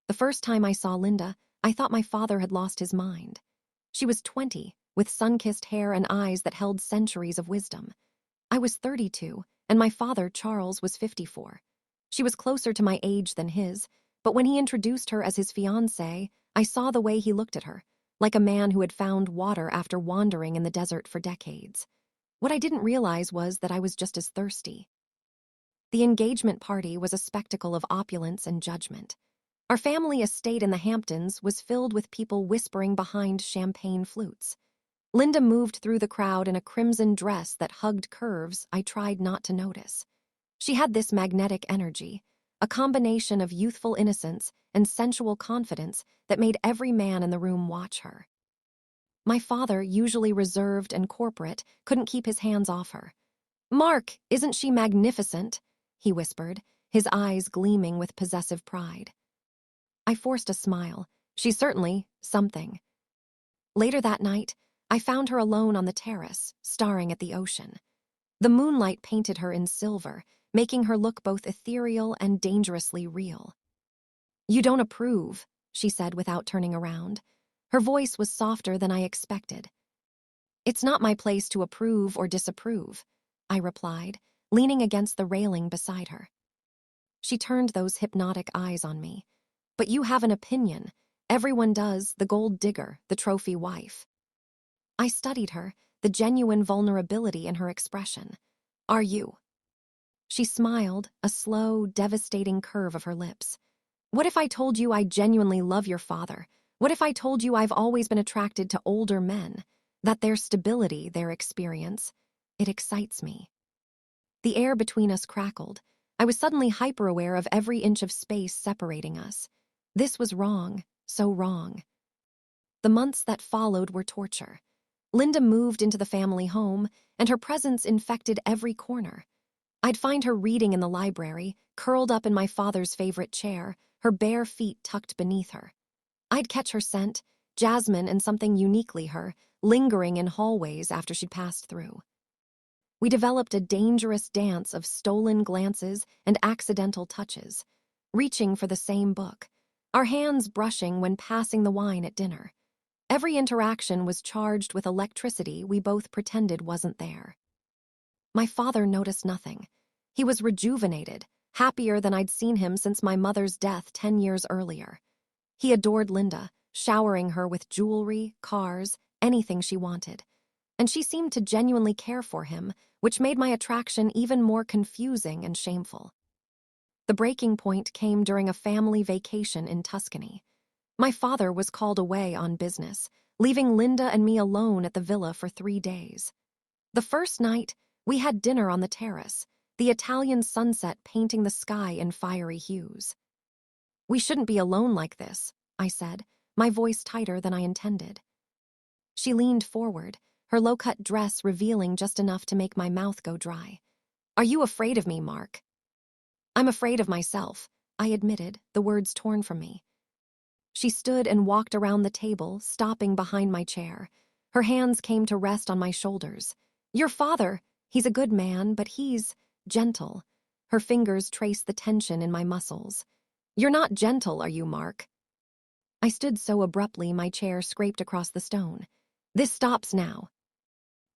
The first time I saw Linda, I thought my father had lost his mind. She was 20, with sun-kissed hair and eyes that held centuries of wisdom. I was 32, and my father, Charles, was 54. She was closer to my age than his, but when he introduced her as his fiancée, I saw the way he looked at her, like a man who had found water after wandering in the desert for decades. What I didn't realize was that I was just as thirsty. The engagement party was a spectacle of opulence and judgment. Our family estate in the Hamptons was filled with people whispering behind champagne flutes. Linda moved through the crowd in a crimson dress that hugged curves I tried not to notice. She had this magnetic energy, a combination of youthful innocence and sensual confidence that made every man in the room watch her. My father, usually reserved and corporate, couldn't keep his hands off her. "Mark, isn't she magnificent?" he whispered, his eyes gleaming with possessive pride. I forced a smile. She's certainly something. Later that night, I found her alone on the terrace, staring at the ocean. The moonlight painted her in silver, making her look both ethereal and dangerously real. "You don't approve," she said without turning around. Her voice was softer than I expected. "It's not my place to approve or disapprove," I replied, leaning against the railing beside her. She turned those hypnotic eyes on me. "But you have an opinion. Everyone does, the gold digger, the trophy wife." I studied her, the genuine vulnerability in her expression. "Are you?" She smiled, a slow, devastating curve of her lips. "What if I told you I genuinely love your father? What if I told you I've always been attracted to older men? That their stability, their experience, it excites me." The air between us crackled. I was suddenly hyper-aware of every inch of space separating us. This was wrong, so wrong. The months that followed were torture. Linda moved into the family home, and her presence infected every corner. I'd find her reading in the library, curled up in my father's favorite chair, her bare feet tucked beneath her. I'd catch her scent, jasmine and something uniquely her, lingering in hallways after she'd passed through. We developed a dangerous dance of stolen glances and accidental touches, reaching for the same book, our hands brushing when passing the wine at dinner. Every interaction was charged with electricity we both pretended wasn't there. My father noticed nothing. He was rejuvenated, happier than I'd seen him since my mother's death 10 years earlier. He adored Linda, showering her with jewelry, cars, anything she wanted. And she seemed to genuinely care for him, which made my attraction even more confusing and shameful. The breaking point came during a family vacation in Tuscany. My father was called away on business, leaving Linda and me alone at the villa for 3 days. The first night, we had dinner on the terrace, the Italian sunset painting the sky in fiery hues. "We shouldn't be alone like this," I said, my voice tighter than I intended. She leaned forward, her low-cut dress revealing just enough to make my mouth go dry. "Are you afraid of me, Mark?" "I'm afraid of myself," I admitted, the words torn from me. She stood and walked around the table, stopping behind my chair. Her hands came to rest on my shoulders. "Your father, he's a good man, but he's gentle." Her fingers traced the tension in my muscles. "You're not gentle, are you, Mark?" I stood so abruptly my chair scraped across the stone. "This stops now."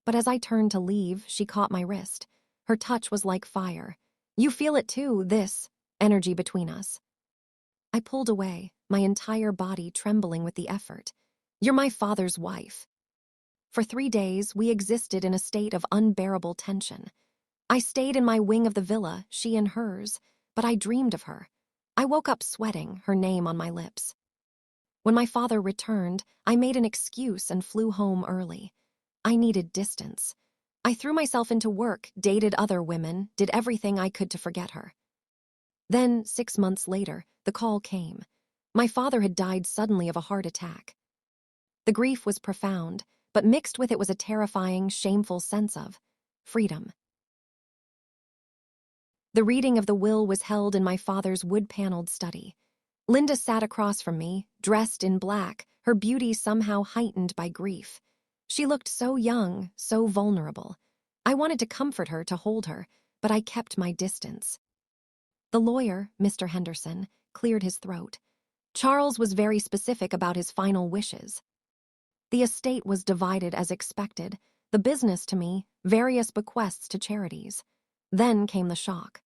But as I turned to leave, she caught my wrist. Her touch was like fire. "You feel it too, this energy between us." I pulled away, my entire body trembling with the effort. "You're my father's wife." For 3 days, we existed in a state of unbearable tension. I stayed in my wing of the villa, she in hers, but I dreamed of her. I woke up sweating, her name on my lips. When my father returned, I made an excuse and flew home early. I needed distance. I threw myself into work, dated other women, did everything I could to forget her. Then, 6 months later, the call came. My father had died suddenly of a heart attack. The grief was profound, but mixed with it was a terrifying, shameful sense of freedom. The reading of the will was held in my father's wood-paneled study. Linda sat across from me, dressed in black, her beauty somehow heightened by grief. She looked so young, so vulnerable. I wanted to comfort her, to hold her, but I kept my distance. The lawyer, Mr. Henderson, cleared his throat. Charles was very specific about his final wishes. The estate was divided as expected, the business to me, various bequests to charities. Then came the shock.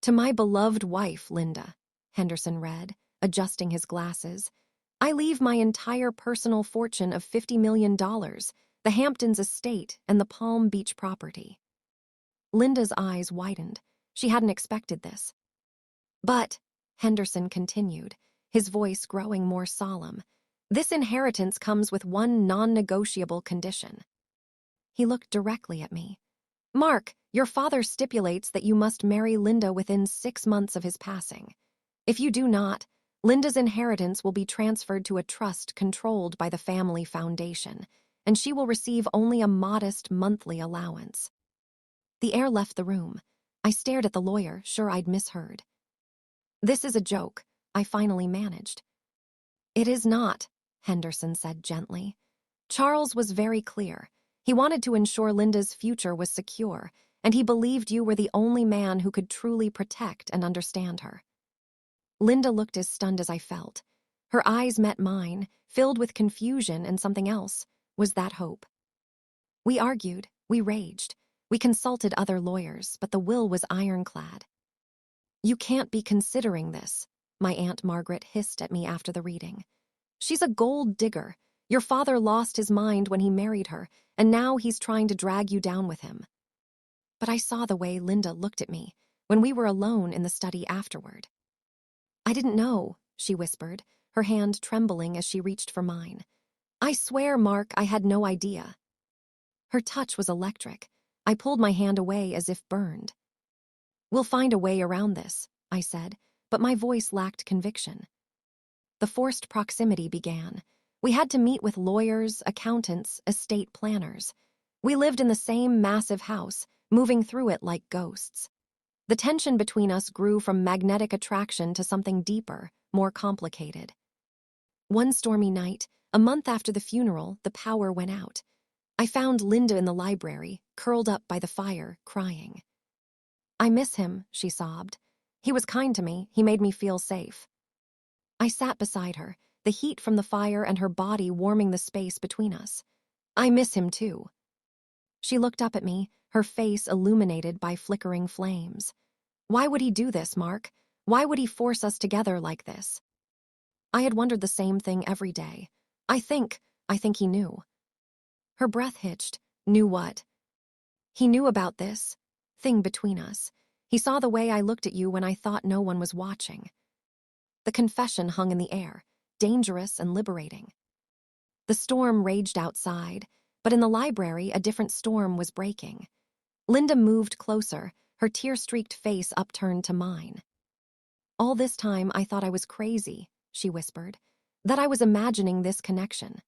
To my beloved wife, Linda, Henderson read, adjusting his glasses, I leave my entire personal fortune of $50 million, the Hamptons estate, and the Palm Beach property. Linda's eyes widened. She hadn't expected this. But, Henderson continued, his voice growing more solemn, this inheritance comes with one non-negotiable condition. He looked directly at me. Mark, your father stipulates that you must marry Linda within 6 months of his passing. If you do not, Linda's inheritance will be transferred to a trust controlled by the family foundation, and she will receive only a modest monthly allowance. The heir left the room. I stared at the lawyer, sure I'd misheard. This is a joke, I finally managed. It is not, Henderson said gently. Charles was very clear. He wanted to ensure Linda's future was secure, and he believed you were the only man who could truly protect and understand her. Linda looked as stunned as I felt. Her eyes met mine, filled with confusion and something else. Was that hope? We argued, we raged. We consulted other lawyers, but the will was ironclad. You can't be considering this, my Aunt Margaret hissed at me after the reading. She's a gold digger. Your father lost his mind when he married her, and now he's trying to drag you down with him. But I saw the way Linda looked at me when we were alone in the study afterward. I didn't know, she whispered, her hand trembling as she reached for mine. I swear, Mark, I had no idea. Her touch was electric. I pulled my hand away as if burned. We'll find a way around this, I said, but my voice lacked conviction. The forced proximity began. We had to meet with lawyers, accountants, estate planners. We lived in the same massive house, moving through it like ghosts. The tension between us grew from magnetic attraction to something deeper, more complicated. One stormy night, a month after the funeral, the power went out. I found Linda in the library, curled up by the fire, crying. I miss him, she sobbed. He was kind to me, he made me feel safe. I sat beside her, the heat from the fire and her body warming the space between us. I miss him too. She looked up at me, her face illuminated by flickering flames. Why would he do this, Mark? Why would he force us together like this? I had wondered the same thing every day. I think he knew. Her breath hitched. Knew what? He knew about this thing between us. He saw the way I looked at you when I thought no one was watching. The confession hung in the air, dangerous and liberating. The storm raged outside, but in the library a different storm was breaking. Linda moved closer, her tear-streaked face upturned to mine. All this time I thought I was crazy, she whispered, that I was imagining this connection.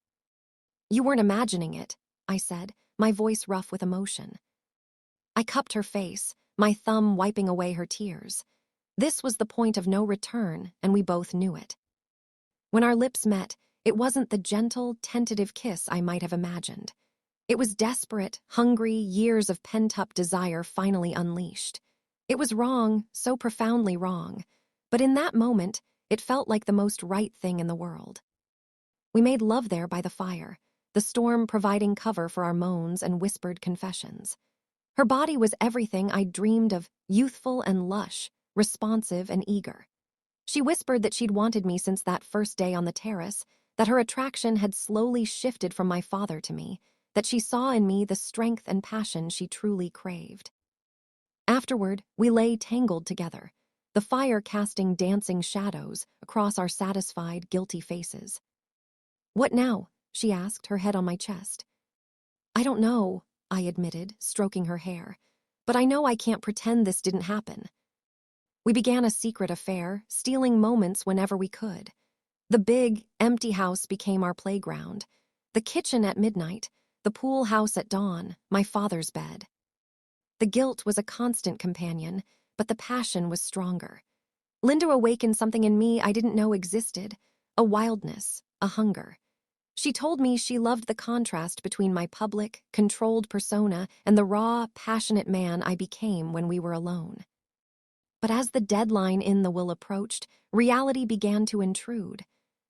You weren't imagining it, I said, my voice rough with emotion. I cupped her face, my thumb wiping away her tears. This was the point of no return, and we both knew it. When our lips met, it wasn't the gentle, tentative kiss I might have imagined. It was desperate, hungry, years of pent-up desire finally unleashed. It was wrong, so profoundly wrong, but in that moment, it felt like the most right thing in the world. We made love there by the fire, the storm providing cover for our moans and whispered confessions. Her body was everything I'd dreamed of, youthful and lush, responsive and eager. She whispered that she'd wanted me since that first day on the terrace, that her attraction had slowly shifted from my father to me, that she saw in me the strength and passion she truly craved. Afterward, we lay tangled together, the fire casting dancing shadows across our satisfied, guilty faces. What now? She asked, her head on my chest. I don't know, I admitted, stroking her hair, but I know I can't pretend this didn't happen. We began a secret affair, stealing moments whenever we could. The big, empty house became our playground. The kitchen at midnight, the pool house at dawn, my father's bed. The guilt was a constant companion, but the passion was stronger. Linda awakened something in me I didn't know existed, a wildness, a hunger. She told me she loved the contrast between my public, controlled persona and the raw, passionate man I became when we were alone. But as the deadline in the will approached, reality began to intrude.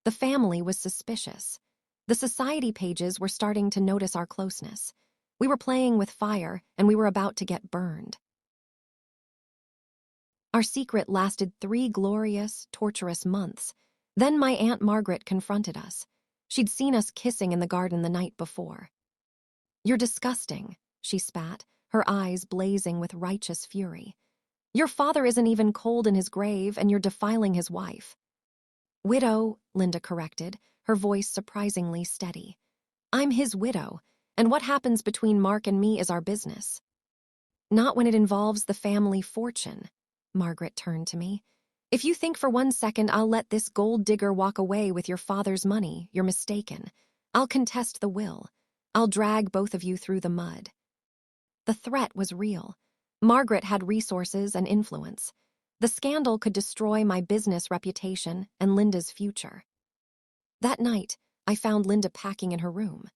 The family was suspicious. The society pages were starting to notice our closeness. We were playing with fire, and we were about to get burned. Our secret lasted 3 glorious, torturous months. Then my Aunt Margaret confronted us. She'd seen us kissing in the garden the night before. "You're disgusting," she spat, her eyes blazing with righteous fury. "Your father isn't even cold in his grave, and you're defiling his wife." "Widow," Linda corrected, her voice surprisingly steady. "I'm his widow, and what happens between Mark and me is our business." "Not when it involves the family fortune." Margaret turned to me. "If you think for 1 second I'll let this gold digger walk away with your father's money, you're mistaken. I'll contest the will. I'll drag both of you through the mud." The threat was real. Margaret had resources and influence. The scandal could destroy my business reputation and Linda's future. That night, I found Linda packing in her room.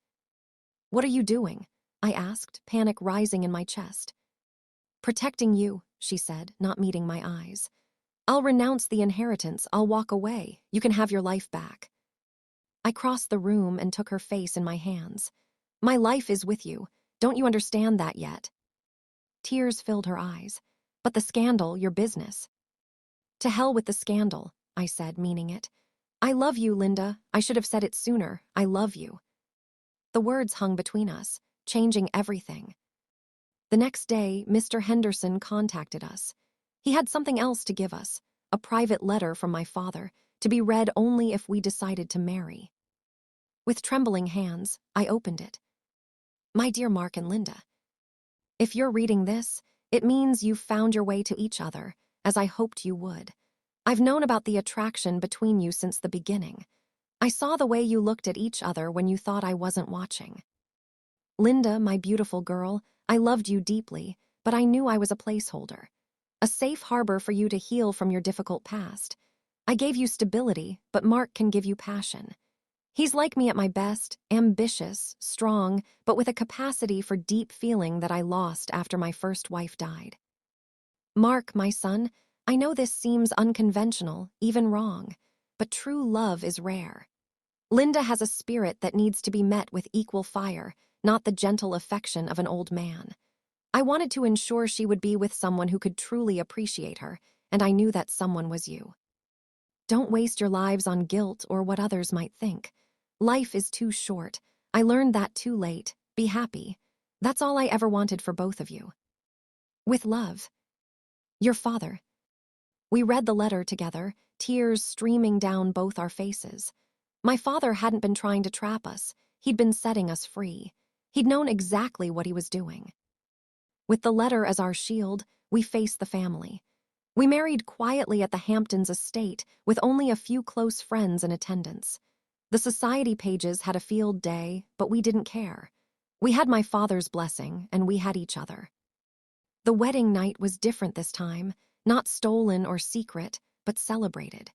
"What are you doing?" I asked, panic rising in my chest. "Protecting you," she said, not meeting my eyes. "I'll renounce the inheritance. I'll walk away. You can have your life back." I crossed the room and took her face in my hands. "My life is with you. Don't you understand that yet?" Tears filled her eyes. "But the scandal, your business." "To hell with the scandal," I said, meaning it. "I love you, Linda. I should have said it sooner. I love you." The words hung between us, changing everything. The next day, Mr. Henderson contacted us. He had something else to give us, a private letter from my father, to be read only if we decided to marry. With trembling hands, I opened it. "My dear Mark and Linda, if you're reading this, it means you've found your way to each other, as I hoped you would. I've known about the attraction between you since the beginning. I saw the way you looked at each other when you thought I wasn't watching. Linda, my beautiful girl, I loved you deeply, but I knew I was a placeholder. A safe harbor for you to heal from your difficult past. I gave you stability, but Mark can give you passion. He's like me at my best, ambitious, strong, but with a capacity for deep feeling that I lost after my first wife died. Mark, my son, I know this seems unconventional, even wrong, but true love is rare. Linda has a spirit that needs to be met with equal fire, not the gentle affection of an old man. I wanted to ensure she would be with someone who could truly appreciate her, and I knew that someone was you. Don't waste your lives on guilt or what others might think. Life is too short. I learned that too late. Be happy. That's all I ever wanted for both of you. With love. Your father." We read the letter together, tears streaming down both our faces. My father hadn't been trying to trap us. He'd been setting us free. He'd known exactly what he was doing. With the letter as our shield, we faced the family. We married quietly at the Hamptons estate, with only a few close friends in attendance. The society pages had a field day, but we didn't care. We had my father's blessing, and we had each other. The wedding night was different this time, not stolen or secret, but celebrated.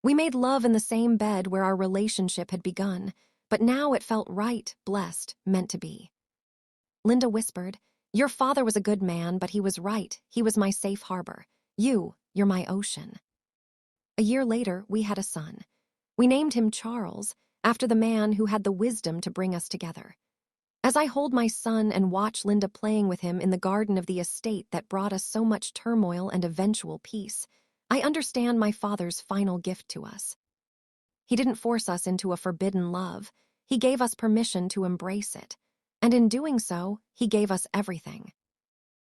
We made love in the same bed where our relationship had begun, but now it felt right, blessed, meant to be. Linda whispered, "Your father was a good man, but he was right. He was my safe harbor. You're my ocean." A year later, we had a son. We named him Charles, after the man who had the wisdom to bring us together. As I hold my son and watch Linda playing with him in the garden of the estate that brought us so much turmoil and eventual peace, I understand my father's final gift to us. He didn't force us into a forbidden love. He gave us permission to embrace it. And in doing so, he gave us everything.